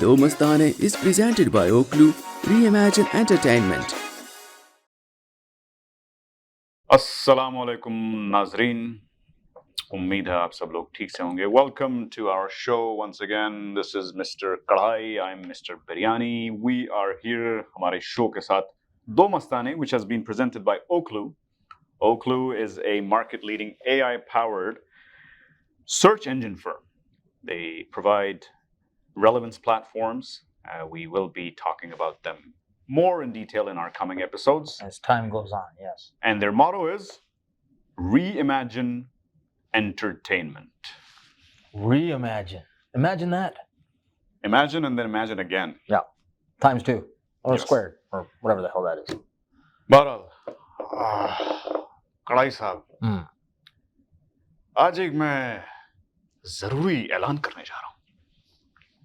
Mastane is presented by Ocloo, Reimagine Entertainment. अस्सलामुअलैकुम नाजरीन, उम्मीद है आप सब लोग ठीक से होंगे. Welcome to our show once again. This is Mr. Karahi. I'm Mr. Biryani. We are here हमारे शो के साथ दो मस्ताने, which has been presented by Ocloo. Ocloo is a market-leading AI-powered search engine firm. They provide relevance platforms. We will be talking about them more in detail in our coming episodes. As time goes on, yes. And their motto is Reimagine Entertainment. Reimagine. Imagine that. Imagine and then imagine again. Yeah. Times two. Or Yes. squared. Or whatever the hell that is. बहरहाल कड़ाई साहब, Mm. आज एक मैं जरूरी ऐलान करने जा रहा हूँ.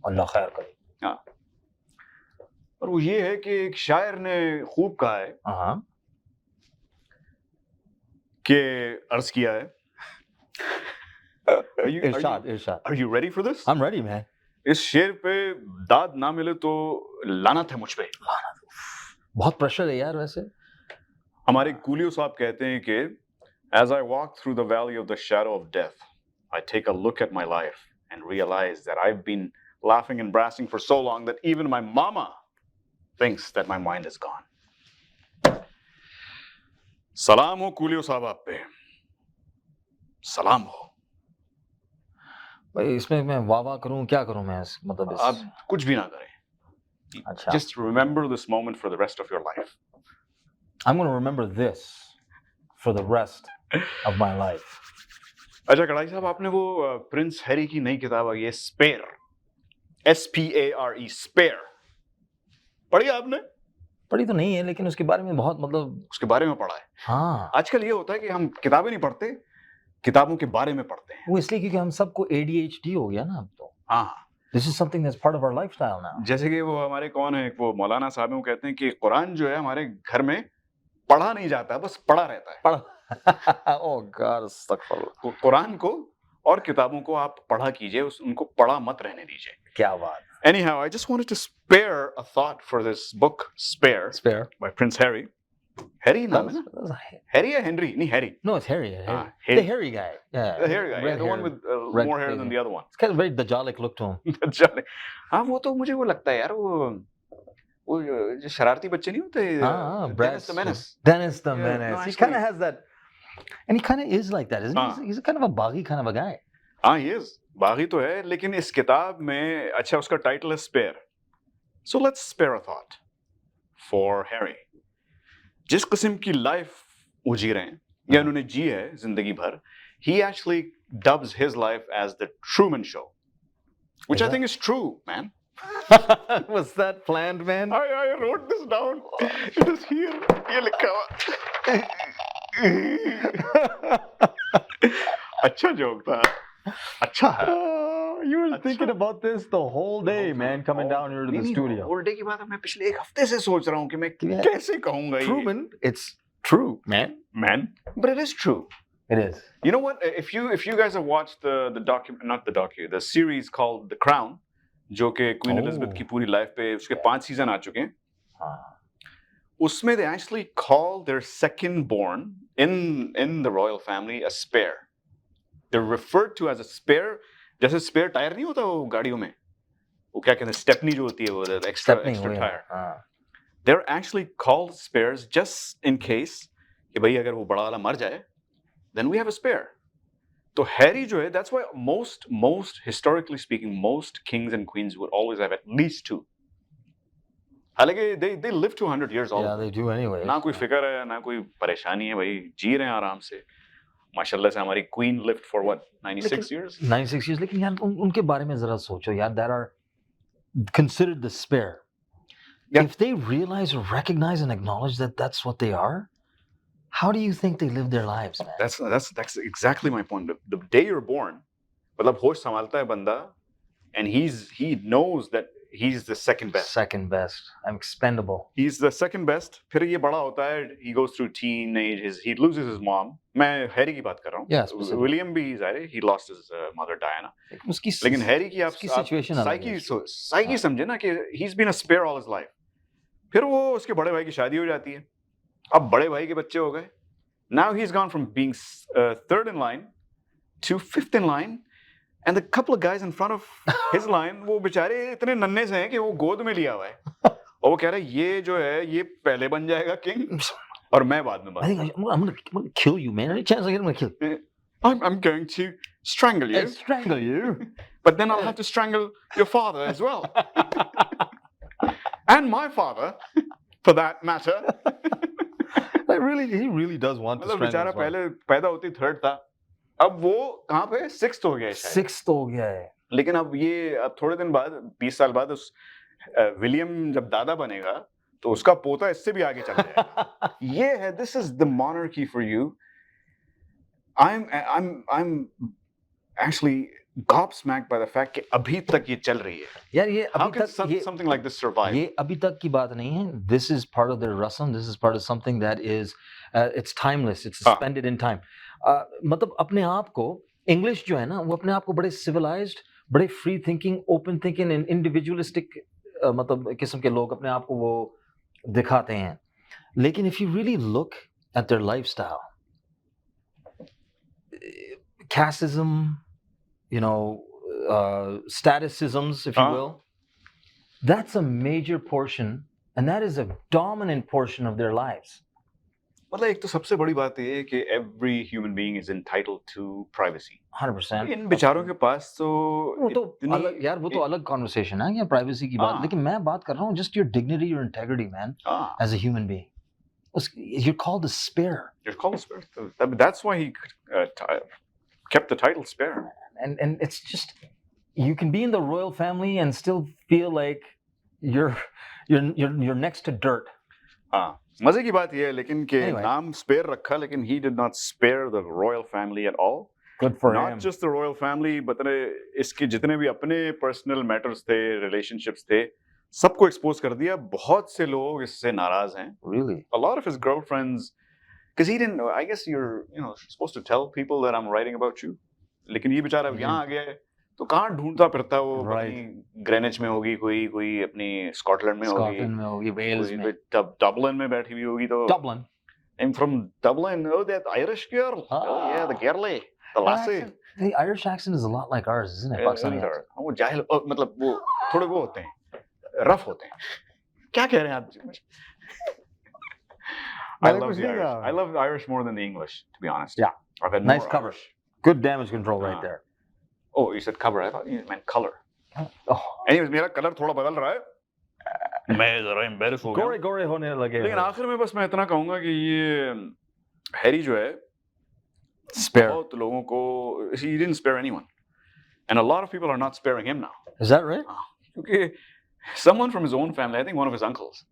Allah khair करे. हाँ, और वो ये है कि एक शायर ने खूब कहा है Uh-huh. कि अर्ज किया है. Irshad. Are you ready for this? I'm ready, man. इस शेर पे दाद ना मिले तो लानत है मुझ पे. बहुत प्रेशर है यार वैसे. हमारे कूलियो साहब कहते हैं कि as I walk through the valley of the shadow of death, I take a look at my life and realize that I've been laughing and brassing for so long that even my mama thinks that my mind is gone. सलाम हो Coolio साहब आप पे. सलाम हो. भाई इसमें मैं वाह करूं, क्या करूं मैं मतलब इस. आप कुछ भी ना करें. अच्छा. Just remember this moment for the rest of your life. I'm going to remember this for the rest of my life. अच्छा कड़ाई साहब, आपने वो प्रिंस हैरी की नई किताब आई है स्पेयर, SPARE, स्पेयर, पढ़ी आपने? पढ़ी तो नहीं है लेकिन उसके बारे में बहुत मतलब. उसके बारे में पढ़ा है. हाँ. आजकल ये होता है कि हम किताबें नहीं पढ़ते, किताबों के बारे में पढ़ते हैं. वो इसलिए क्योंकि हम सबको ADHD हो गया ना अब तो. हाँ. This is something that's part of our lifestyle now. जैसे कि वो हमारे कौन है, वो मौलाना साहब हैं, वो कहते हैं कि कुरान जो है हमारे घर में पढ़ा नहीं जाता, बस पढ़ा रहता है. Oh God, अस्तगफुरुल्लाह. कुरान को और किताबों को आप पढ़ा कीजिए, उनको पढ़ा मत रहने दीजिए. क्या बात. Anyhow, I just wanted to spare a thought for this book, Spare, by Prince Harry. Harry नाम है ना? Harry या Henry? नहीं, Harry. No, it's Harry. Harry. The hairy guy. Yeah. The hairy guy, Red the one hair, with red more hair thing. than the other one. It's kind of very Dajjalic look to him. Dajjalic. हाँ, वो तो मुझे वो लगता है यार, वो जो शरारती बच्चे नहीं होते, Dennis the Menace. Dennis the Menace. No, he kind of has that, and he kind of is like that, isn't he? He's kind of a baggy kind of a guy. हाँ, he is. बागी तो है, लेकिन इस किताब में अच्छा उसका टाइटल है Spare. So let's spare a thought for Harry. जिस किस्म की लाइफ वो जी रहे हैं या उन्होंने जी है जिंदगी भर, he actually dubs his life as the Truman Show, which I think is true, man. Was that planned, man? I wrote this down. It is here. ये लिखा हुआ. अच्छा जोक था. अच्छा है. You were thinking about this the whole day, man, coming down here to the studio. Whole day की बात है, मैं पिछले एक हफ्ते से सोच रहा हूँ कि मैं कैसे कहूँगा ये. Truman, it's true, man. But it is true. It is. You know what? If you guys have watched the series called The Crown, जो कि Queen Elizabeth की पूरी लाइफ पे उसके 5 सीजन आ चुके हैं. हाँ. उसमें they actually call their second born in the royal family a spare. They're referred to as a spare. जैसे स्पेयर टायर नहीं होता वो गाड़ियों में, वो क्या कहते हैं, स्टेपनी जो होती है, वो extra tyre. They're actually called spares just in case कि भाई अगर वो बड़ा वाला मर जाए, then we have a spare. तो हैरी जो है, that's why most historically speaking, most kings and queens would always have at least 2. हालांकि they live to 100 years old. Yeah, they do anyway. ना कोई फिक्र है, ना कोई परेशानी है, भाई जी रहे हैं आराम से. माशाल्लाह से हमारी queen lived for what, 96 years? 96 years. लेकिन यार उनके बारे में जरा सोचो यार, that are considered the spare. Yeah. If they realize or recognize and acknowledge that that's what they are, how do you think they live their lives, man? That's exactly my point. The day you're born, मतलब होश संभालता है बंदा, and he knows that he's the second best. Second best. I'm expendable. He's the second best. फिर ये बड़ा होता है. He goes through teenage. He loses his mom. मैं हैरी की बात कर रहा हूँ. Yeah, specifically. विलियम भी ज़ाहिर है. He lost his mother Diana. लेकिन हैरी की आप situation psyche समझे ना कि he's been a spare all his life. फिर वो उसके बड़े भाई की शादी हो जाती है. अब बड़े भाई के बच्चे हो गए. Now he's gone from being third in line to fifth in line. And the couple of guys in front of his line, वो बेचारे इतने नन्हे से हैं कि वो गोद में लिया हुआ है. और वो कह रहा है ये जो है ये पहले बन जाएगा किंग और मैं बाद में I think I'm gonna kill you, man. Any chance I get, I'm gonna kill you. I'm going to strangle you. Strangle you. But then I'll have to strangle your father as well. And my father, for that matter. He really does want to strangle बेचारा his wife. पहले पैदा होती third था. अब वो कहाँ पे sixth हो गया है शायद. Sixth हो गया है. लेकिन अब थोड़े दिन बाद 20 साल बाद उस विलियम जब दादा बनेगा तो उसका पोता इससे भी आगे चल जाएगा. ये है this is the monarchy for you. I'm actually gobsmacked by the fact कि अभी तक ये चल रही है. यार ये How अभी can तक something like this survive? ये अभी तक की बात नहीं है. This is part of their rasam. This is part of something that is it's timeless. It's suspended in time. मतलब अपने आप को इंग्लिश जो है ना वो अपने आप को बड़े civilized, बड़े free thinking, open thinking and individualistic मतलब किस्म के लोग अपने आप को वो दिखाते हैं. लेकिन if you really look at their lifestyle, casteism, you know, statusisms, if you will, that's a major portion, and that is a dominant portion of their lives. मतलब एक तो सबसे बड़ी बात ये है कि every human being is entitled to privacy. 100%. इन बेचारों के पास तो वो तो अलग यार वो तो अलग conversation है क्या privacy की बात. लेकिन मैं बात कर रहा हूँ just your dignity, your integrity, man, as a human being. You're called a spare. You're called a spare. That's why he kept the title spare. And it's just you can be in the royal family and still feel like you're next to dirt. हाँ मजे की बात ये है लेकिन कि नाम spare रखा लेकिन he did not spare the royal family at all. Good for him. Not just the royal family but इसके जितने भी अपने personal matters थे, relationships थे, सबको expose कर दिया. बहुत से लोग इससे नाराज हैं. Really? A lot of his girlfriends, because he didn't. I guess you're supposed to tell people that I'm writing about you. लेकिन ये बेचारा यहाँ आ गया है तो कहाँ ढूंढता फिरता वो. अपनी ग्रेनिच में होगी कोई अपनी स्कॉटलैंड में होगी वेल्स में डबलिन में बैठी हुई होगी तो Dublin. I'm from Dublin. Oh, that Irish girl. Oh yeah, the girlie, the lassie. The Irish accent is a lot like ours, isn't it? Pakistani accent. वो जाहिल मतलब वो थोड़े वो होते हैं, रफ होते हैं. क्या कह रहे हैं आप? I love the Irish. I love the Irish more than the English, to be honest. Yeah. I've had nice more cover. Irish. Good damage control right there. Oh, you said cover. I thought you meant color. Oh. Anyways, मेरा colour थोड़ा बदल रहा है. मैं जरा embarrassed हो गया. गोरे होने लगे. लेकिन आखिर में बस मैं इतना कहूँगा कि ये हैरी जो है, spare. बहुत लोगों को he didn't spare anyone, and a lot of people are not sparing him now. Is that right? क्योंकि someone from his own family, I think one of his uncles,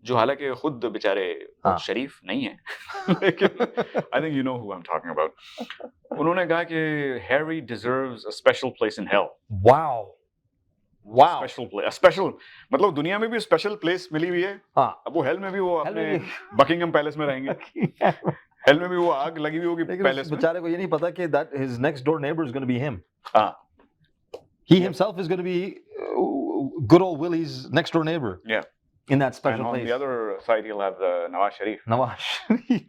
जो हालांकि खुद बेचारे शरीफ नहीं है, लेकिन I think you know who I'm talking about. उन्होंने कहा कि Harry deserves a special place in hell. Wow. Special place, a special, मतलब दुनिया में भी special place मिली हुई है. अब वो hell में भी वो अपने Buckingham Palace में रहेंगे. Hell में भी वो आग लगी हुई होगी palace में. बेचारे को ये नहीं पता कि that his next door neighbor is going to be him. He himself is going to be good old Willie's next door neighbor. Yeah. In that special place. And on the other side, he'll have the Nawaz Sharif. Nawaz Sharif.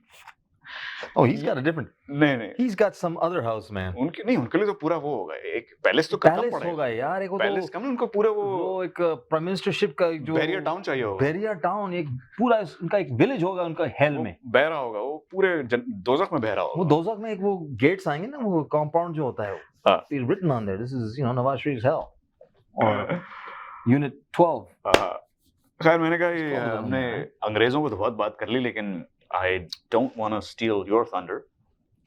Oh, he's got a different. नहीं. He's got some other house, man. उनके लिए तो पूरा वो होगा. एक palace तो खत्म पड़ेगा. होगा यार. एक वो पैलेस कम उनको पूरा वो एक प्राइम मिनिस्टरशिप का जो बैरियर टाउन चाहिए होगा. बैरियर टाउन एक पूरा उनका एक विलेज होगा उनका हेल में. बह रहा होगा वो पूरे दोजख में बह रहा होगा. वो दोजख में एक वो गेट्स आएंगे ना वो कंपाउंड जो होता है वो. It's written on there. This is Nawaz Sharif's hell. Or Unit 12. खैर मैंने कहा ये हमने अंग्रेजों को तो बहुत बात कर ली लेकिन I don't want to steal your thunder.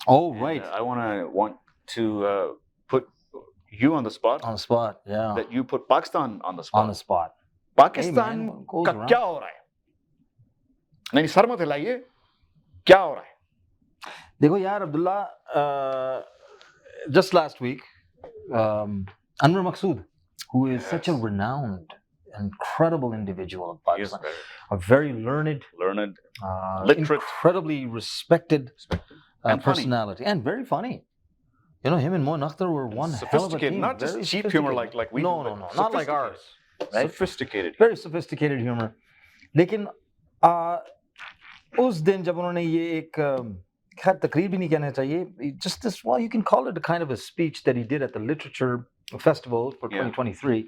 Oh right. I want to put you on the spot. On the spot, yeah. That you put Pakistan on the spot. On the spot. Pakistan का क्या हो रहा है? नहीं sir मत हिलाइए. क्या हो रहा है? देखो यार Abdullah, just last week, Anwar Maqsood, who is such a renowned incredible individual in He is Pakistan. very A very learned, literate, incredibly respected and funny. personality, and very funny. You know, him and Moin Akhtar were one hell of a Sophisticated, team. not just Very cheap humor sophisticated. like we no, do, no, but no, not like sophisticated. ours. Right? Sophisticated. Very sophisticated humor. लेकिन उस दिन जब उन्होंने ये एक खैर तकरीर भी नहीं कहना चाहिए, just this, well, you can call it a kind of a speech that he did at the literature festival for 2023.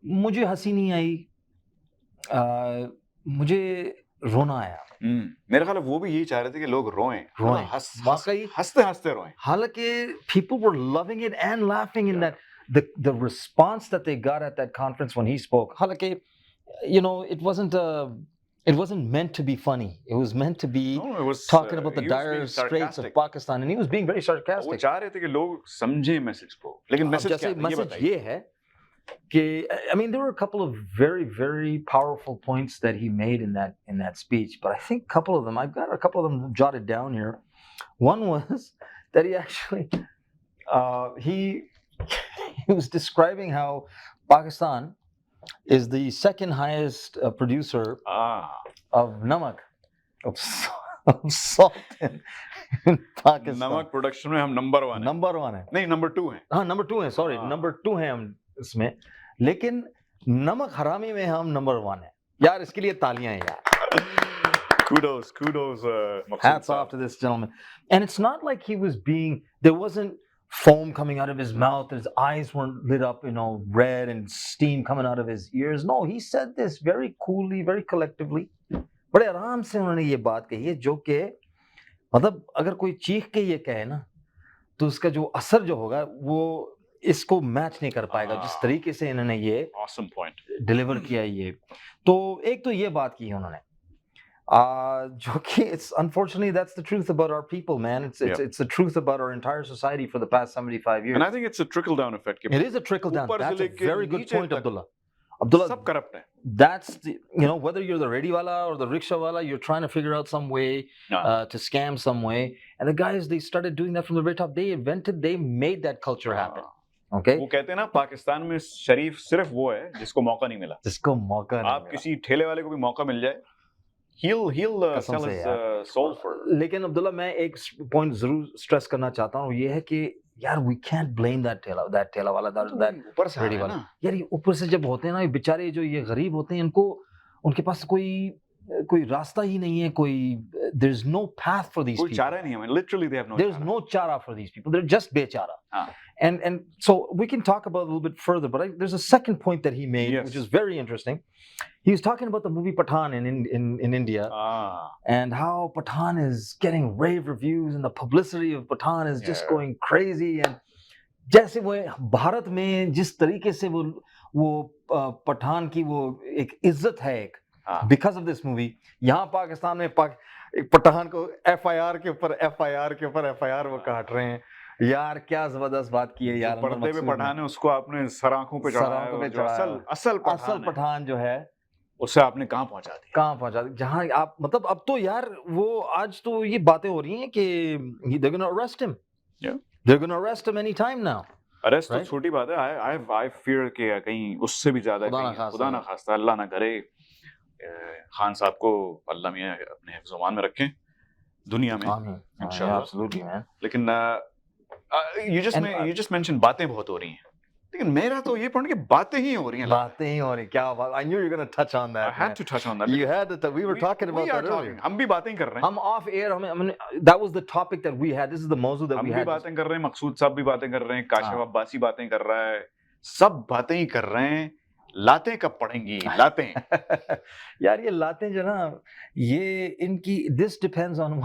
मुझे हंसी नहीं आई, मुझे रोना आया. मेरे ख्याल वो भी यही चाह रहे थे कि लोग रोएं, वाकई हंसते रोएं. हालांकि people were loving it and laughing in that the response that they got at that conference when he spoke. हालांकि you know, it wasn't meant to be funny. It was meant to be talking about the dire straits of Pakistan, and he was being very sarcastic. वो चाह रहे थे कि लोग समझें message को, लेकिन मैसेज क्या है? मैसेज ये है कि, I mean, there were a couple of very, very powerful points that he made in that speech, but I think a couple of them, I've got a couple of them jotted down here. One was that he actually he was describing how Pakistan is the second highest producer of namak, of salt in Pakistan. नमक production में हम number 1 है. नहीं, number 2 हैं. हाँ, number 2 हैं, sorry, number 2 हैं हम इसमें, लेकिन नमक हरामी में हम नंबर 1 हैं. यार, इसके लिए तालियां हैं यार. Kudos. Hats off to this gentleman. And it's not like he was there wasn't foam coming out of his mouth, his eyes weren't lit up, you know, red, and steam coming out of his ears. No, he said this very coolly, very collectively. बड़े आराम से उन्होंने ये बात कही है, जो कि मतलब अगर कोई चीख के ये कहे ना, तो उसका जो असर जो होगा वो इसको मैच नहीं कर पाएगा, जिस तरीके से इन्होंने ये awesome point डिलीवर किया ये. तो एक तो ये बात की है उन्होंने, जो कि it's unfortunately that's the truth about our people, man. It's the truth about our entire society for the past 75 years. And I think it's a trickle down effect. It is a trickle down. That's a very good point, Abdullah. सब corrupt है. That's the, you know, whether you're the ready wala or the rickshaw wala, you're trying to figure out some way to scam some way. And the guys, they started doing that from the very top. They made that culture happen. Okay? वो कहते हैं ना, पाकिस्तान में शरीफ सिर्फ वो है जिसको मौका नहीं मिला. जिसको मौका नहीं मिला. आप किसी ठेले वाले को भी मौका मिल जाए, he'll sell his soul for. लेकिन अब्दुल्ला, मैं एक पॉइंट जरूर स्ट्रेस करना चाहता हूँ, ये है कि यार, we can't blame that ठेला वाला, that ऊपर से रेडी वाला. यार, ये ऊपर से जब होते हैं ना, ये बेचारे जो ये गरीब होते हैं, उनके पास कोई रास्ता ही नहीं है, there's no path for these people. कोई चारा नहीं है. Literally they have no There's no chara for these people. They're just bechara. And so we can talk about it a little bit further, but there's a second point that he made, which is very interesting. He was talking about the movie Pathaan in India, and how Pathaan is getting rave reviews, and the publicity of Pathaan is just going crazy. And जैसे वो भारत में जिस तरीके से वो पठान की वो एक इज्जत है एक, because of this movie, यहाँ पाकिस्तान में पठान को FIR के ऊपर FIR वो काट रहे हैं. यार, क्या जबरदस्त बात की है यार. पर्दे पे पठान है, उसको आपने सराखों पे चढ़ाया. असल पठान जो है, उससे आपने कहाँ पहुंचा दी. जहाँ आप, मतलब अब तो यार वो आज तो ये बातें हो रही हैं कि they're gonna arrest him. They're gonna arrest him any time now. Arrest तो छोटी बात है. I fear कि कहीं उससे भी ज्यादा, खुदा ना खास्ता, अल्लाह ना करे, खान साहब को अल्लाह मियां अपने हिफ्ज़-ओ-मान में रखें दुनिया में, इंशाल्लाह. Absolutely, man. लेकिन you just mentioned बातें बहुत हो रही हैं, लेकिन मेरा तो ये पॉइंट कि बातें ही हो रही हैं. क्या बात. I knew you were going to touch on that. I had to touch on that. You had to. We were talking about that earlier. हम भी बातें कर रहे हैं. हम off air, that was the topic that we had. This is the mawzu that we had. हम भी बातें कर रहे हैं, मकसूद साहब भी बातें कर रहे हैं, काशिफ अब्बासी बातें कर रहा है, सब बातें ही कर रहे हैं. लातें कब पड़ेंगी? लातें. यार, ये लातें जो ना, ये इनकी, this depends on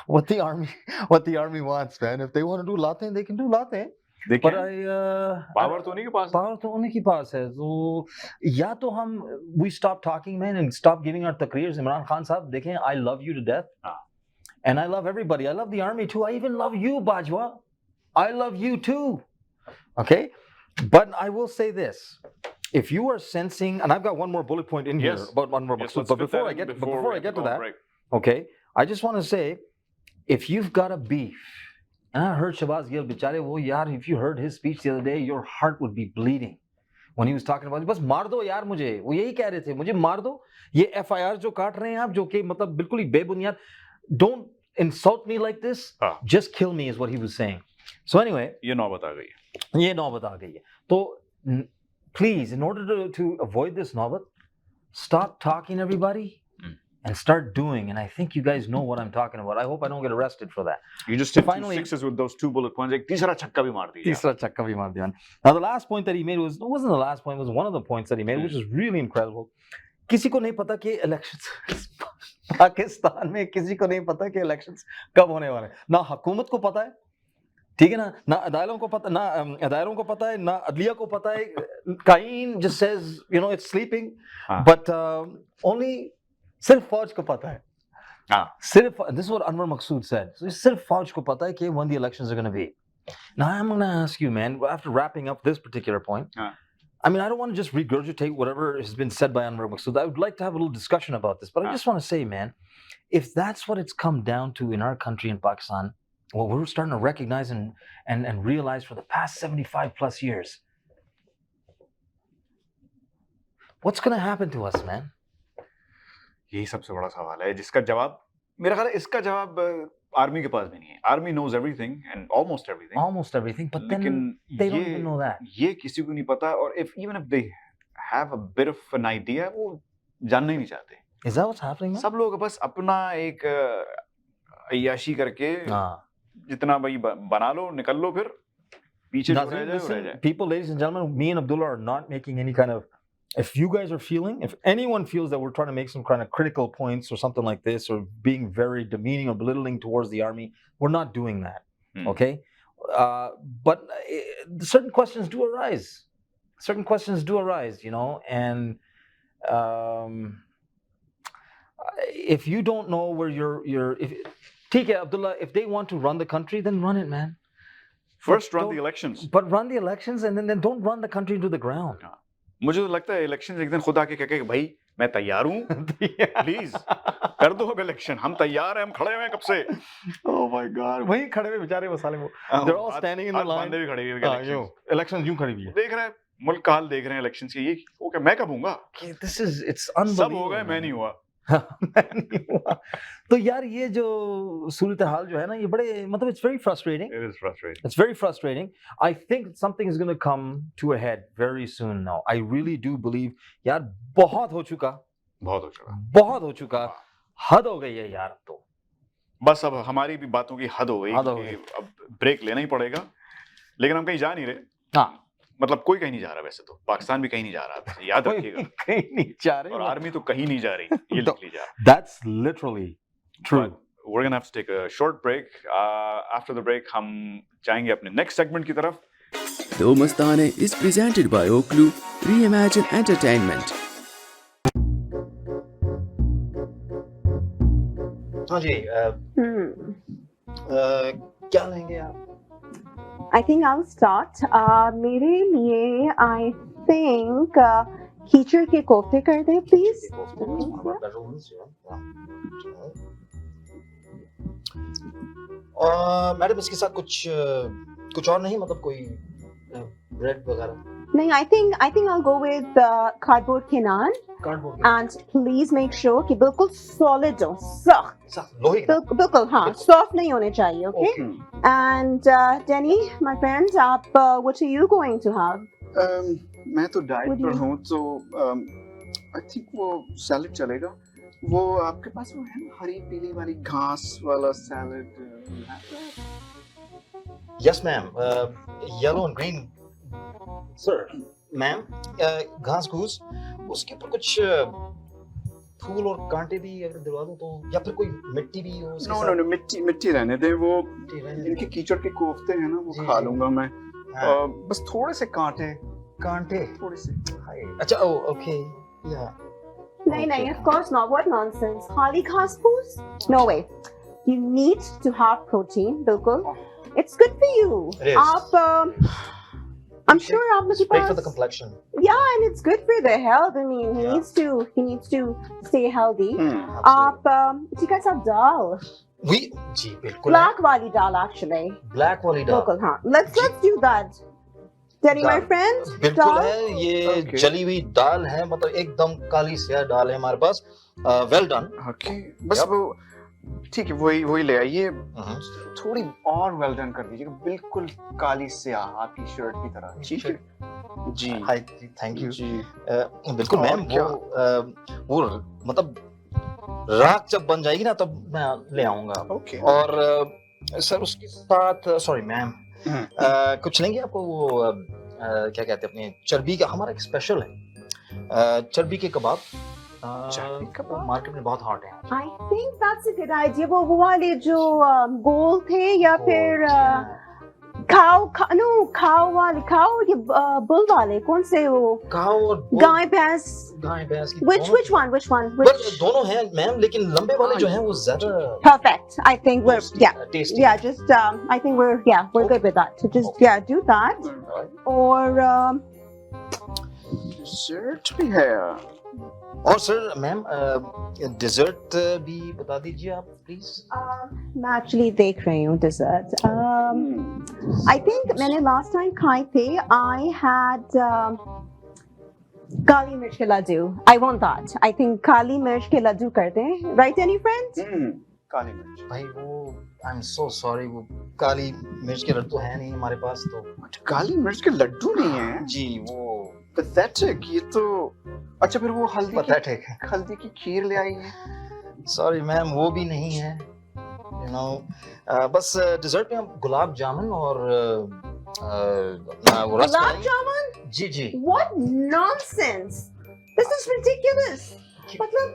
what the army wants, man. If they want to do latein, they can do latein. But power तो उन्हीं के पास. पावर तो उन्हीं के पास है. तो या तो हम we stop talking, man, and stop giving our taqreers. Imran Khan साहब, देखें, I love you to death, and I love everybody. I love the army too. I even love you, Bajwa. I love you too. Okay, but I will say this. If you are sensing, and I've got one more bullet point in here about one more, but before I get to that, okay, I just want to say, if you've got a beef, and I heard Shahbaz Gill, bichare wo yaar, if you heard his speech the other day, your heart would be bleeding. when he was talking about बस मार दो यार मुझे, वो यही कह रहे थे, मुझे मार दो, ये FIR जो काट रहे हैं आप, जो कि मतलब बिल्कुल ही बेबुनियाद, don't insult me like this, just kill me is what he was saying. So anyway, ये नौबत आ गई है. तो please, in order to avoid this नौबत, stop talking everybody and start doing. And I think you guys know what I'm talking about. I hope I don't get arrested for that. You just hit finally 2 sixes with those 2 bullet points. एक तीसरा छक्का भी मार दिया. Now the last point that he made wasn't the last point, it was one of the points that he made, which is really incredible. किसी को नहीं पता कि elections पाकिस्तान में किसी को नहीं पता कि elections कब होने वाले हैं. ना हुकूमत को पता है, ठीक है ना अदालतों को पता, ना अदालतों को पता है, ना अदलिया को पता है. काइन just says, you know, it's sleeping, but only सिर्फ फौज को पता है. सिर्फ, this is what Anwar Maqsood said. So सिर्फ फौज को पता है कि when the elections are going to be. Now I'm going to ask you, man, after wrapping up this particular point, I mean, I don't want to just regurgitate whatever has been said by Anwar Maqsood. I would like to have a little discussion about this, but I just want to say, man, if that's what it's come down to in our country in Pakistan, what we're starting to recognize and realize for the past 75 plus years, what's going to happen to us, man? यही सबसे बड़ा सवाल है जिसका जवाब मेरा ख्याल है इसका जवाब आर्मी के पास भी नहीं है. Army knows everything and almost everything, but then they don't even know that. ये किसी को नहीं पता, और even if they have a bit of an idea, वो जानना ही नहीं चाहते. Is that what's happening? सब लोग बस अपना एक अय्याशी करके जितना भाई बना लो, निकल लो, फिर पीछे जो रह जाए. People, ladies and gentlemen, me and Abdullah are not making any kind of, if you guys are feeling, if anyone feels that we're trying to make some kind of critical points or something like this, or being very demeaning or belittling towards the army, we're not doing that. Okay? But certain questions do arise. You know, and if you don't know where ठीक है, Abdullah, if they want to run the country, then run it, man. First run the elections. But run the elections, and then don't run the country into the ground. मुझे तो लगता है election एक दिन खुद आके कहे कि भाई मैं तैयार हूँ, प्लीज कर दो अब इलेक्शन, हम तैयार हैं, हम खड़े हुए हैं कब से. Oh my God, वहीं खड़े हुए बेचारे वो साले, वो they're all standing in the line. भी खड़े हुए, इलेक्शन यूं खड़ी हुई है, देख रहे हैं मुल्क का हाल, देख रहे हैं इलेक्शन के. ये ओके, मैं कब हूँगा? It's unbelievable. सब हो गए, मैं नहीं हुआ. तो यार ये जो सूरत हाल जो है ना, ये बड़े मतलब it's very frustrating. It is frustrating. It's very frustrating. I think something is going to come to a head very soon now. I really do believe यार बहुत हो चुका, हद हो गई है यार. तो बस अब हमारी भी बातों की हद हो गई. अब ब्रेक लेना ही पड़ेगा, लेकिन हम कहीं जा नहीं रहे. हाँ, मतलब कोई कहीं नहीं जा रहा. वैसे तो पाकिस्तान भी कहीं नहीं जा रहा, याद रखिएगा. कहीं नहीं जा रहे, और आर्मी तो कहीं नहीं जा रही, ये लिख लीजिए. That's literally true. But we're gonna have to take a short break. After the break, हम जाएंगे अपने next segment की तरफ. The Mastane is presented by Ocloo, Reimagine Entertainment. हाँ जी, क्या लेंगे आप? I think I'll start. मेरे लिए I think कीचड़ के कोफ्ते कर दे, please. मैडम इसके साथ कुछ और नहीं, मतलब कोई ब्रेड वगैरह? नहीं, I think I'll go with cardboard के नान. And please make sure कि बिल्कुल solid हो, सख्त, लोहे का. बिल्कुल हाँ, soft नहीं होने चाहिए, okay? And Denny, my friend, आप what are you going to have? मैं तो डाइट पर हूँ, तो I think वो सैलेड चलेगा. वो आपके पास वो है हरी पीली वाली घास वाला salad? Yes, ma'am. Yellow and green. Sir, ma'am, घास घूस, उसके ऊपर कुछ फूल और कांटे भी अगर दिलवा दो तो, या फिर कोई मिट्टी भी हो. नो, मिट्टी रहने दे. वो इनके कीचड़ के कोफ्ते हैं ना, वो खा लूंगा मैं. बस थोड़े से कांटे थोड़े से. अच्छा, ओके, या नहीं, of course not. What nonsense. खाली घास फूस? No way. You need to have protein, बिल्कुल. It's good for you. It is. आप I'm sure आप लोग के great pass. for the complexion. Yeah, and it's good for the health. I mean, he needs to stay healthy. आप tikka साहब दाल. जी बिल्कुल. Black वाली दाल actually. Black वाली दाल. बिल्कुल हाँ. Let's do that. Danny, my friend, बिल्कुल dal? है, ये Okay. जली हुई दाल है, मतलब एकदम काली स्याह दाल है हमारे पास. Well done. ओके बस Yep. वो ठीक है वही ले आइए थोड़ी और वेल डन कर दीजिएगा बिल्कुल काली स्याह आपकी शर्ट की तरह ठीक है जी हाय थैंक यू. जी बिल्कुल और मैम. क्या? वो मतलब राख जब बन जाएगी ना तब मैं ले आऊंगा. ओके और सर उसके साथ सॉरी मैम कुछ लेंगे आपको वो क्या कहते हैं अपने चर्बी का हमारा एक स्पेशल है चर्बी के कबाब. चर्बी कबाब? मार्केट में बहुत हॉट है. I think that's a good idea. वो वाले जो गोल थे या फिर खाओ वाले खाओ ये बुल वाले कौन से वो काऊ और गाय भैंस की which one बस दोनों हैं मैम लेकिन लंबे वाले जो हैं वो ज्यादा perfect I think we're tasty. yeah just I think we're good with that so just do that or dessert भी है और सर मैम डिजर्ट भी बता दीजिए आप प्लीज. मैं एक्चुअली देख रही हूँ डिजर्ट I think मैंने लास्ट टाइम खाए थे I had काली मिर्च के Laddu I want that I think काली मिर्च के लड्डू करते हैं right any friends काली मिर्च भाई वो आई एम सो सॉरी वो काली मिर्च के लड्डू है नहीं हमारे पास तो. काली मिर्च के लड्डू नहीं हैं जी वो पैथेटिक ये तो अच्छा फिर वो पैथेटिक है. हल्दी की खीर ले आई है सॉरी मैम वो भी नहीं है यू नो बस डिजर्ट में आप गुलाब जामुन और वो रस गुलाब जामुन जी जी. what nonsense this is ridiculous मतलब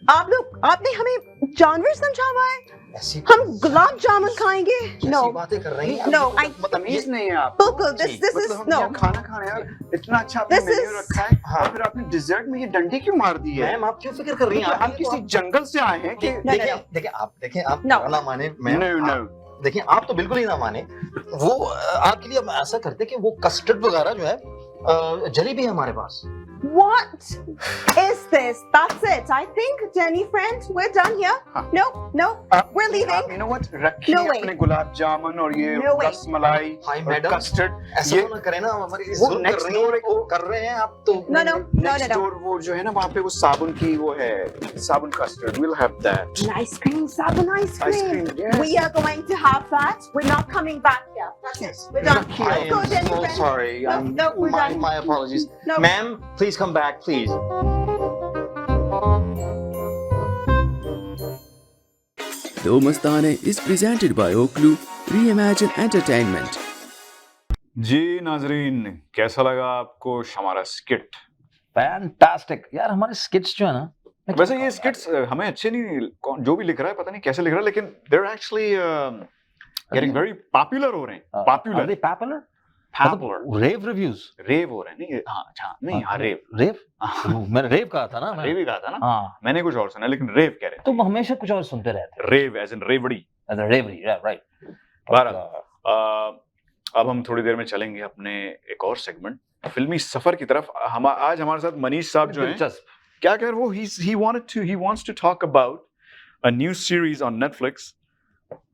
आपने हमें जानवर समझा हुआ है ऐसी हम गुलाब जामुन खाएंगे no बातें कर रही हैं no I तमीज नहीं है आप बिल्कुल this is no खाना खाने यार इतना अच्छा आपने This मेन्यू is- रखा है और फिर आपने डिजर्ट में ये डंडी क्यों मार दी है मैम आप क्यों फिक्र कर रही हैं. आप किसी जंगल से आए हैं कि No, no, देखिए आप No. ना माने मैम. नो देखिए आप तो बिल्कुल ही ना माने वो आपके लिए हम ऐसा करते कि वो कस्टर्ड वगैरह जो है जलेबी है हमारे पास. what is this that's it I think Jenny friends we're done here हाँ. no we're leaving you know what रखिए No way. अपने गुलाब जामुन और ये No way. रसमलाई हाय और मैडम कस्टर्ड ऐसा ये तो ना करें ना हमारी वो जुल्म next कर रही हैं door वो कर रहे हैं आप तो. no नेक्स्ट डोर वो जो है ना वहाँ पे वो साबुन की वो है साबुन custard we'll have that ice cream sabun ice ice cream cream yes we are going to have that we're not coming back here that's it we're done Rukhiye. I go am Jenny so friends sorry. No, we're done. My apologies. No. Ma'am, please come back, please. The Mastane is presented by Ocloo, Reimagine Entertainment. जी नाजरीन कैसा लगा आपको हमारा skit. Fantastic. यार हमारे skits जो है ना वैसे ये स्किट्स हमें अच्छे नहीं जो भी लिख रहा है पता नहीं कैसे लिख रहा है लेकिन they're actually getting very popular हो रहे हैं. Are Popular. they popular? Popular. Rave reviews. रेव हो रहे हैं नहीं हाँ अच्छा नहीं हाँ रेव Rave? मैंने rave कहा था ना मैं. रेव ही कहा था ना. हाँ मैंने कुछ और सुना लेकिन रेव कह रहे तुम हमेशा कुछ और सुनते रहते हैं. रेव एज इन रेवड़ी. हैं. Rave, yeah, right. बहरहाल अब हम थोड़ी देर में चलेंगे अपने एक और सेगमेंट फिल्मी सफर की तरफ. हम आज हमारे साथ मनीष साहब जो हैं दिलचस्प. क्या कह रहे वो he wants to talk about a new series on Netflix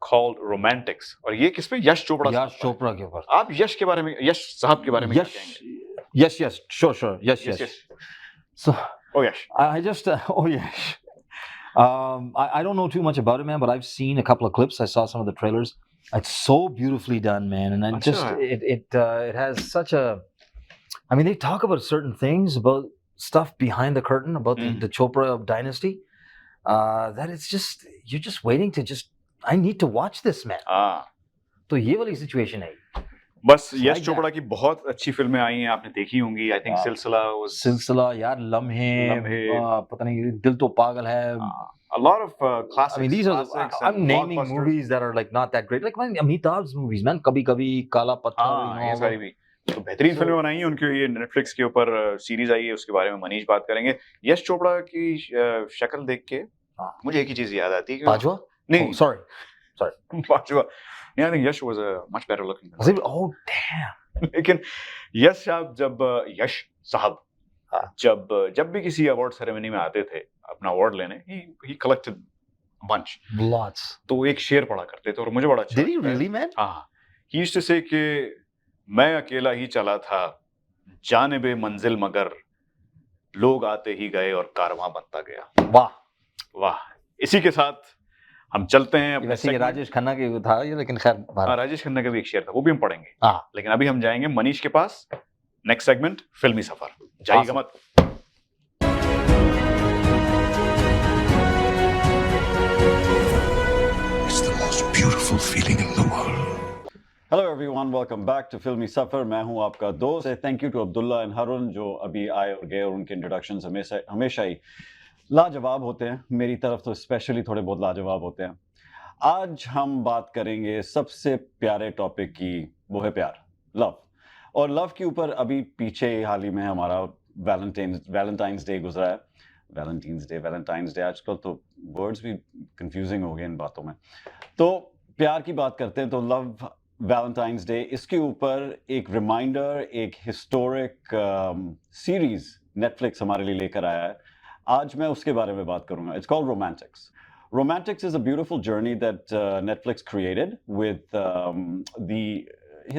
called Romantics. और ये किस पे यश चोपड़ा यश साहब पर है. चोपड़ा के ऊपर. आप यश के बारे में यश साहब के बारे में क्या Yes, कहेंगे. yes, sure, yes. Yash. So O Yash. I just oh yes. I don't know too much about it, man, but I've seen a couple of clips. I saw some of the trailers. It's so beautifully done, man, and it has such a. I mean, they talk about certain things about stuff behind the curtain about the Chopra dynasty. That it's just you're just waiting to just. I need to watch this, man. तो ये वाली situation है. बस Like Yash that. Chopra की बहुत अच्छी फिल्में आई हैं आपने देखी होंगी. आई थिंक सिलसिला यार लम्हे पता नहीं दिल तो पागल है. a lot of classics. I mean, these are I'm naming movies that are like not that great. Like Amitabh's movies, man. Kabhi Kabhi, Kala Patthar. ये सारी भी तो बेहतरीन फिल्में बनाई हैं उनकी. ये नेटफ्लिक्स के ऊपर सीरीज आई है उसके बारे में मनीष बात करेंगे. यश चोपड़ा की शक्ल देख के मुझे एक ही चीज याद आती है कि Bajwa? नहीं Oh, sorry. Bajwa. Yeah, I think Yash was a much better looking. Was it? Oh, damn. लेकिन यश साहब जब भी किसी अवार्ड सेरेमनी में आते थे अपना अवार्ड लेने he collected a bunch. Lots. तो एक शेर पढ़ा करते थे और मुझे बड़ा अच्छा Did he really, man? हाँ. He used to say कि मैं अकेला ही चला था जानिबे मंजिल मगर लोग आते ही गए और कारवां बनता गया। वाह, वाह, इसी के साथ हम चलते हैं अपने वैसे ये segment- राजेश खन्ना की था ये, लेकिन खैर हाँ, राजेश खन्ना का भी एक शेर था, वो भी हम पढ़ेंगे। हाँ, लेकिन अभी हम जाएंगे मनीष के पास। नेक्स्ट सेगमेंट फिल्मी सफर, जाइएगा Awesome. मत। It's the most beautiful feeling in the world. Hello everyone, welcome back to Filmi Safar. मैं हूं आपका दोस्त। Thank you to Abdullah and Harun जो अभी आए और गए, और उनके इंट्रोडक्शंस हमेशा ही लाजवाब होते हैं। मेरी तरफ तो स्पेशली थोड़े बहुत लाजवाब होते हैं। आज हम बात करेंगे सबसे प्यारे टॉपिक की, वो है प्यार, लव। और लव के ऊपर अभी पीछे हाल ही में हमारा वैलेंटाइंस डे गुजरा है। वैलेंटाइंस डे आजकल तो वर्ड्स भी कंफ्यूजिंग हो गए इन बातों में। तो प्यार की बात करते हैं तो लव वैलेंटाइंस डे, इसके ऊपर एक रिमाइंडर, एक हिस्टोरिक सीरीज नेटफ्लिक्स हमारे लिए लेकर आया है। आज मैं उसके बारे में बात करूंगा। It's called Romantics. Romantics is a beautiful journey that Netflix created with the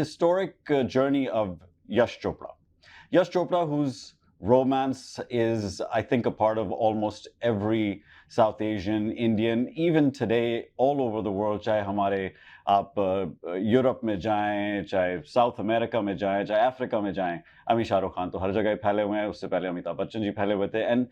historic journey of Yash Chopra. Yash Chopra, whose romance is, I think, a part of almost every South Asian, Indian, even today, all over the world. चाहे हमारे आप Europe में जाएं, चाहे south America में जाएं, चाहे Africa में जाएं, शाहरुख खान तो हर जगह फैले हुए हैं। उससे पहले अमिताभ बच्चन जी फैले हुए थे। And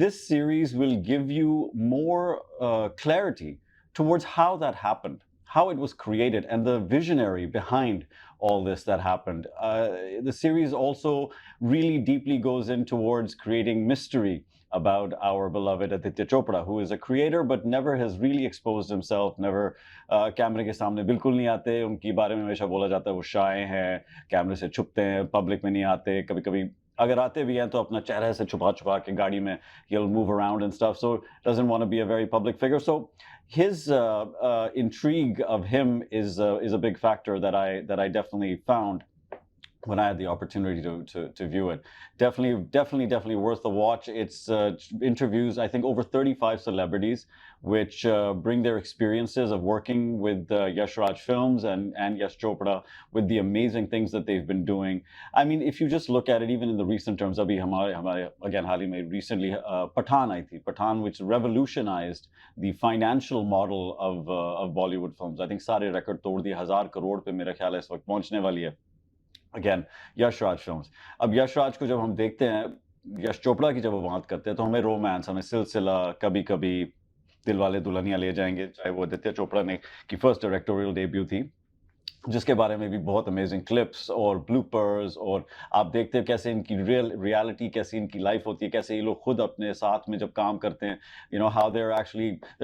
this series will give you more clarity towards how that happened, how it was created, and the visionary behind all this that happened. The series also really deeply goes in towards creating mystery about our beloved Aditya Chopra, who is a creator but never has really exposed himself, never कैमरे के सामने बिल्कुल नहीं आते। उनके बारे में हमेशा बोला जाता है वो शाय हैं, कैमरे से छुपते हैं, पब्लिक में नहीं आते। कभी कभी अगर आते भी हैं तो अपना चेहरे से छुपा छुपा के गाड़ी में he'll move around and stuff, so doesn't want to be a very public figure. So his intrigue of him is a big factor that I definitely found when I had the opportunity to view it. Definitely worth the watch. It's interviews, I think, over 35 celebrities, which bring their experiences of working with Yash Raj Films and Yash Chopra, with the amazing things that they've been doing. I mean, if you just look at it, even in the recent terms, abhi hamare again हाल ही में recently Pathaan आई थी, Pathaan, which revolutionized the financial model of Bollywood films. I think सारे record तोड़ दिए, 1000 करोड़ पे मेरा ख्याल है इस वक्त पहुंचने वाली है। Again Yash Raj films. अब यश राज को जब हम देखते हैं, यश चोपड़ा की जब वो बात करते हैं, तो हमें रोमांस, हमें सिलसिला, कभी कभी, दिलवाले दुल्हनिया ले जाएंगे, चाहे वो आदित्य चोपड़ा ने की फर्स्ट डायरेक्टोरियल डेब्यू थी, जिसके बारे में भी बहुत अमेजिंग क्लिप्स और ब्लूपर्स, और आप देखते हैं कैसे इनकी रियलिटी, कैसे इनकी लाइफ होती है, कैसे ये लोग खुद अपने साथ में जब काम करते हैं, you know how they're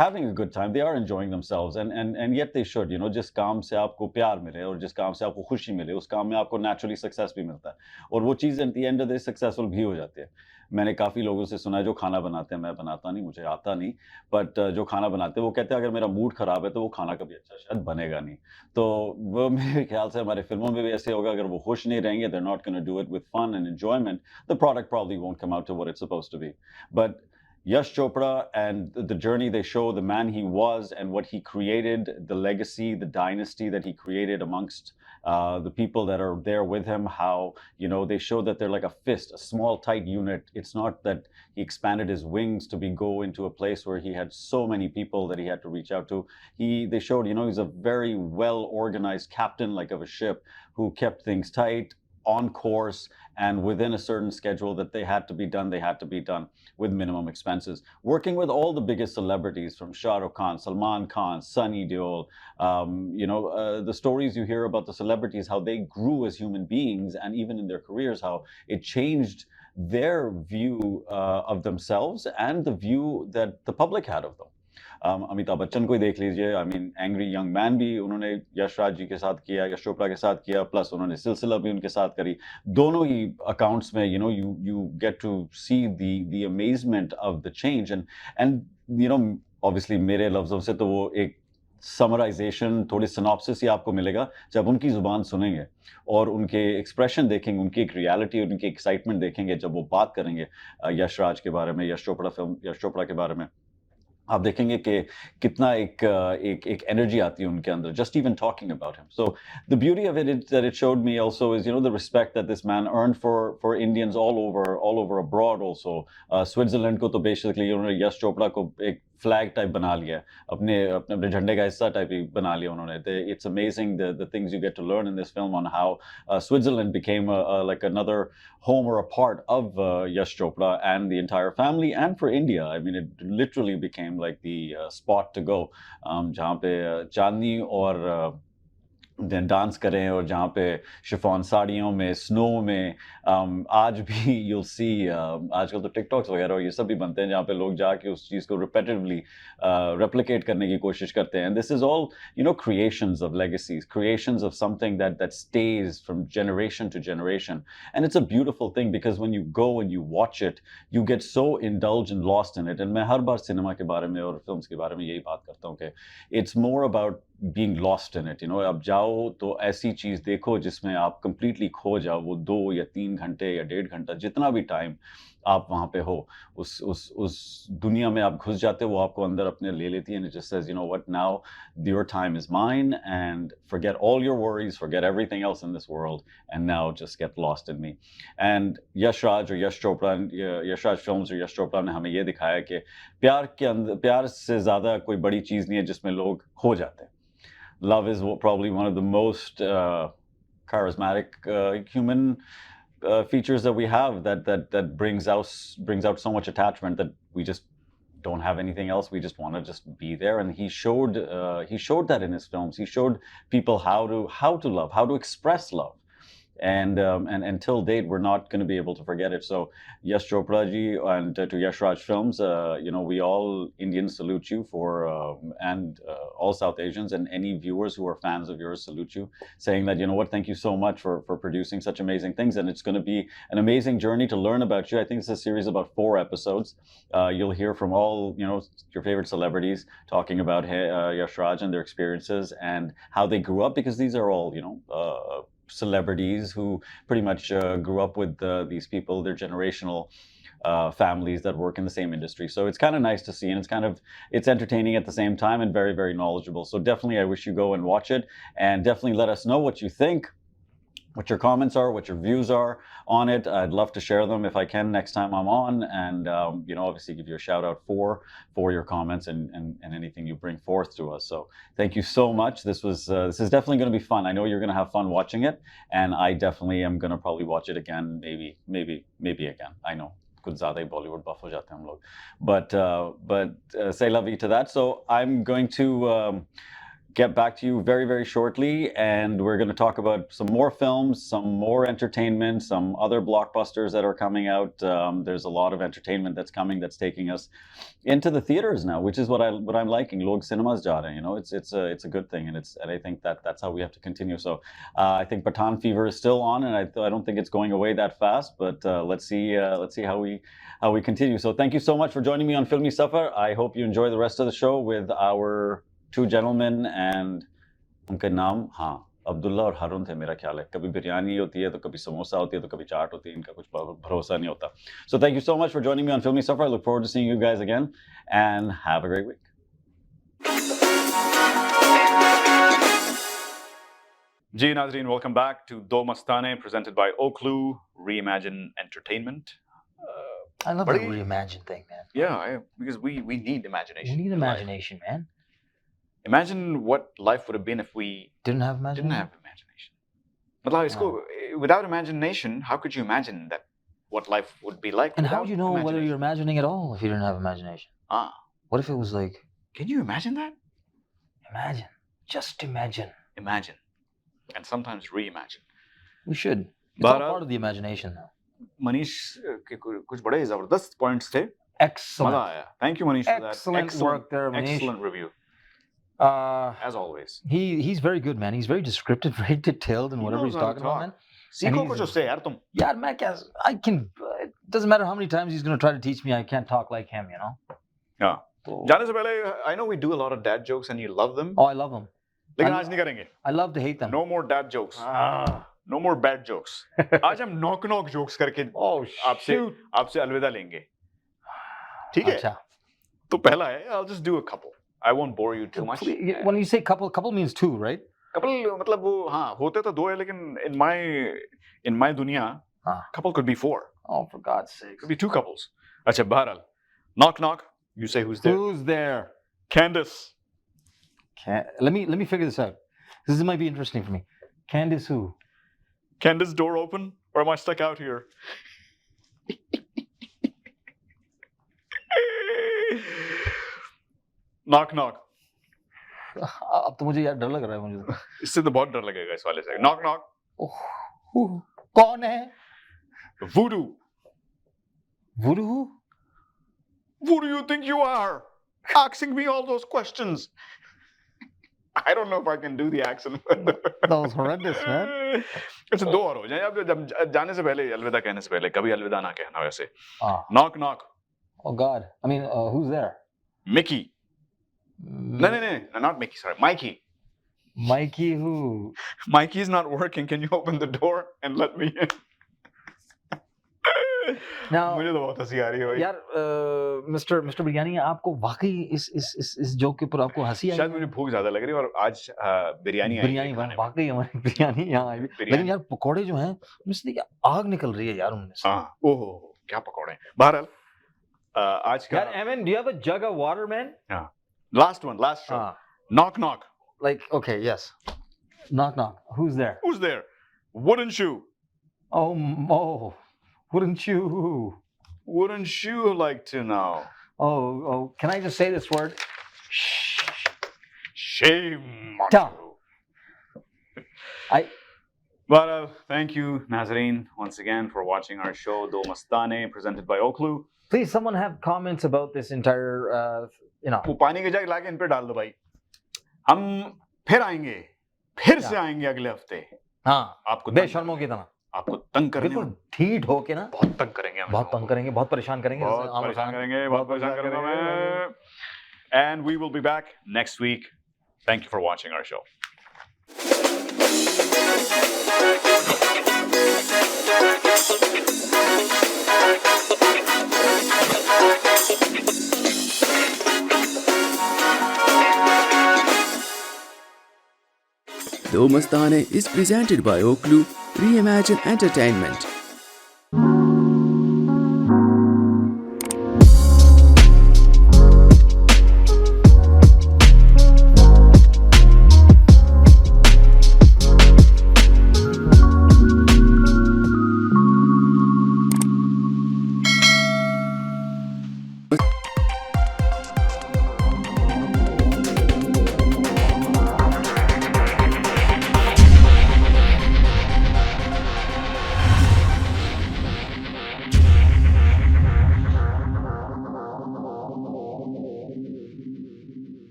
having a good time, they are enjoying themselves, and yet they should, you know, जिस काम से आपको प्यार मिले और जिस काम से आपको खुशी मिले, उस काम में आपको नेचुरली सक्सेस भी मिलता है, और वो चीज़ at the end of the day successful भी हो जाती है। मैंने काफ़ी लोगों से सुना है जो खाना बनाते हैं, मैं बनाता नहीं, मुझे आता नहीं, बट जो खाना बनाते हैं वो कहते हैं अगर मेरा मूड ख़राब है तो वो खाना कभी अच्छा शायद बनेगा नहीं। तो वो मेरे ख्याल से हमारे फिल्मों में भी ऐसे होगा, अगर वो खुश नहीं रहेंगे, they're not going to do it with fun and enjoyment, the product probably won't come out to what it's supposed to be. But Yash Chopra and the journey they show, the man he was and what he created, the legacy, the dynasty that he created amongst the people that are there with him, how, you know, they show that they're like a fist, a small tight unit. It's not that he expanded his wings to go into a place where he had so many people that he had to reach out to. They showed, you know, he's a very well organized captain, like of a ship, who kept things tight, on course, and within a certain schedule that they had to be done with minimum expenses. Working with all the biggest celebrities, from Shah Rukh Khan, Salman Khan, Sunny Deol, the stories you hear about the celebrities, how they grew as human beings, and even in their careers, how it changed their view of themselves and the view that the public had of them. Amitabh Bachchan को ही देख लीजिए, I mean angry young man भी उन्होंने यश राज जी के साथ किया, यश चोपड़ा के साथ किया, प्लस उन्होंने सिलसिला भी उनके साथ करी। दोनों ही अकाउंट्स में you get to see the amazement of the change, and you know obviously मेरे लफ्ज़ों से तो वो एक समराइजेशन, थोड़ी सिनॉप्सिस ही आपको मिलेगा जब उनकी ज़ुबान सुनेंगे और उनके एक्सप्रेशन देखेंगे, उनकी एक रियलिटी, उनकी एक्साइटमेंट देखेंगे जब वो बात करेंगे यश राज के बारे में, यश चोपड़ा के बारे में। आप देखेंगे कि कितना एक एनर्जी आती है उनके अंदर just even talking about him. So the beauty of it is that it showed me also is the respect that this man earned for Indians all over abroad also. Switzerland को तो basically उन्होंने यश चोपड़ा को एक flag type बना लिया, अपने झंडे का हिस्सा टाइप ही बना लिया उन्होंने. It's amazing the things you get to learn in this film on how Switzerland became like another home or a part of Yash Chopra and the entire family, and for India. I mean, it literally became like the spot to go, जहाँ पे चांदनी और dance करें और जहाँ पे chiffon साड़ियों में snow में आज भी you'll see आजकल तो टिकटॉक्स वगैरह और ये सब भी बनते हैं जहाँ पे लोग जाके उस चीज़ को रिपीटेडली replicate करने की कोशिश करते हैं. This is all creations of legacies, creations of something that stays from generation to generation, and it's a beautiful thing because when you go and you watch it you get so indulged and lost in it. And मैं हर बार cinema के बारे में और films के बारे में यही बात करता हूँ कि it's more about being lost in it. आप जाओ तो ऐसी चीज़ देखो जिसमें आप completely खो जाओ, वो 2 या 3 घंटे या 1.5 घंटा जितना भी टाइम आप वहाँ पे हो उस दुनिया में आप घुस जाते हो, वो आपको अंदर अपने ले लेती है. And it just says, what, now your time is mine and forget all your worries, forget everything else in this world, and now just get lost in me. And Yash Raj or Yash Chopra, Yash Raj Films or Yash Chopra ने हमें ये दिखाया कि प्यार से ज़्यादा कोई बड़ी चीज़ नहीं है जिसमें लोग खो जाते हैं. Love is probably one of the most charismatic human features that we have that brings out so much attachment that we just don't have anything else. We just want to just be there. And he showed that in his films. He showed people how to love, how to express love. And until date, we're not going to be able to forget it. So Yash Chopra ji and to Yash Raj Films, we all Indians salute you and all South Asians and any viewers who are fans of yours salute you, saying that, thank you so much for producing such amazing things. And it's going to be an amazing journey to learn about you. I think it's a series of about 4 episodes. You'll hear from all, your favorite celebrities talking about Yash Raj and their experiences and how they grew up, because these are all, celebrities who pretty much grew up with these people, their generational families that work in the same industry. So it's kind of nice to see, and it's entertaining at the same time and very, very knowledgeable. So definitely I wish you go and watch it, and definitely let us know what you think, what your comments are, what your views are on it. I'd love to share them if I can next time I'm on, and obviously give you a shout out for your comments and anything you bring forth to us. So thank you so much. This is definitely going to be fun. I know you're going to have fun watching it, and I definitely am going to probably watch it again, maybe again. I know कुछ ज़्यादा ही Bollywood buff हो जाते हैं हम लोग, but say la vie to that. So I'm going to get back to you very, very shortly, and we're going to talk about some more films, some more entertainment, some other blockbusters that are coming out. There's a lot of entertainment that's coming, that's taking us into the theaters now, which is what I'm liking. Log cinemas ja rahe hain, it's a good thing, and I think that's how we have to continue. So I think Pathan fever is still on, and I don't think it's going away that fast, but let's see how we continue. So thank you so much for joining me on Filmy Safar. I hope you enjoy the rest of the show with our 2 gentlemen, and उनके नाम अब्दुल्ला और हारून थे मेरा ख्याल है. कभी बिरयानी होती है तो कभी समोसा होती है तो कभी चाट होती है, इनका कुछ भरोसा नहीं होता. So thank you so much for joining me on Filmy Safar. I look forward to seeing you guys again, and have a great week. Ji Nazreen, welcome back to Do Mastane, presented by Ocloo Reimagine Entertainment. I love the reimagine thing, man. Yeah, because we need imagination. We need imagination, man. Imagine what life would have been if we didn't have imagination. Without imagination, how could you imagine what life would be like? And how would you know whether you're imagining at all if you didn't have imagination? What if it was like... Can you imagine that? Imagine. Just imagine. Imagine. And sometimes reimagine. We should. It's all part of the imagination now. Manish के कुछ बड़े ज़बरदस्त points थे. Excellent. मज़ा आया. Thank you, Manish, for that. Excellent work there, Manish. Excellent review. As always. He's very good, man. He's very descriptive, very detailed in whatever he's talking about, man. सीखो कुछ उससे यार तुम. यार मैं क्या? It doesn't matter how many times he's going to try to teach me. I can't talk like him, Yeah. जाने से पहले, I know we do a lot of dad jokes and you love them. Oh, I love them. लेकिन आज नहीं करेंगे. I love to hate them. No more dad jokes. No more bad jokes. आज हम knock jokes करके आपसे अलविदा लेंगे. ठीक है? अच्छा. तो पहला है, I'll just do a couple. I won't bore you too much. When you say couple means two, right? Couple मतलब वो हाँ होते तो दो है, लेकिन in my दुनिया couple could be four. Oh, for God's sake. Could be two couples. अच्छा बहरहाल, knock knock. You say who's there? Who's there? Candace. Let me figure this out. This might be interesting for me. Candace who? Candace, door open, or am I stuck out here? Knock knock. अब तो मुझे यार डर लग रहा है मुझे. इससे तो बहुत डर लगेगा इस वाले से. Knock knock. कौन है? Voodoo. Voodoo who? Who do you think you are? Asking me all those questions. I don't know if I can do the accent. That was horrendous, man. अच्छा दो और हो जाए. अब जब जाने से पहले, अलविदा कहने से पहले, कभी अलविदा ना कहना वैसे. Knock knock. Oh God. I mean, who's there? Mickey. No, not Mickey. Sorry, Mikey. Mikey who? Mikey's not working. Can you open the door and let me in? Now, मुझे तो बहुत हंसी आ रही है भाई. यार, मिस्टर बिरयानी, आपको वाकई इस जोक के ऊपर आपको हंसी आई? शायद मुझे भूख ज्यादा लग रही है और आज बिरयानी वाकई हमारी बिरयानी यहाँ आई. लेकिन यार पकोड़े जो हैं उनमें से आग निकल रही है यार उनमें से. हाँ, ओहो क्या पकोड़े हैं. बहरहाल आज का यार, Emin, do you have a jug of water, man? हाँ, last show. Knock knock. Like, okay, yes. Knock knock. Who's there? Who's there? Wouldn't you? Oh, wouldn't you? Wouldn't you like to know? Oh, can I just say this word? Shame. Well, thank you, Nazreen, once again for watching our show, Do Mastane, presented by Ocloo. Please, someone have comments about this entire, वो पानी के जग लाके इन पे डाल दो भाई. हम फिर आएंगे, फिर से आएंगे अगले हफ्ते. हाँ, आपको बेशर्मों की तरह. आपको तंग करेंगे. बिल्कुल ठीक हो के ना. बहुत तंग करेंगे. बहुत तंग करेंगे, बहुत परेशान करेंगे. बहुत परेशान करेंगे. And we will be back next week. Thank you for watching our show. Do Mastane is presented by Ocloo Reimagine Entertainment.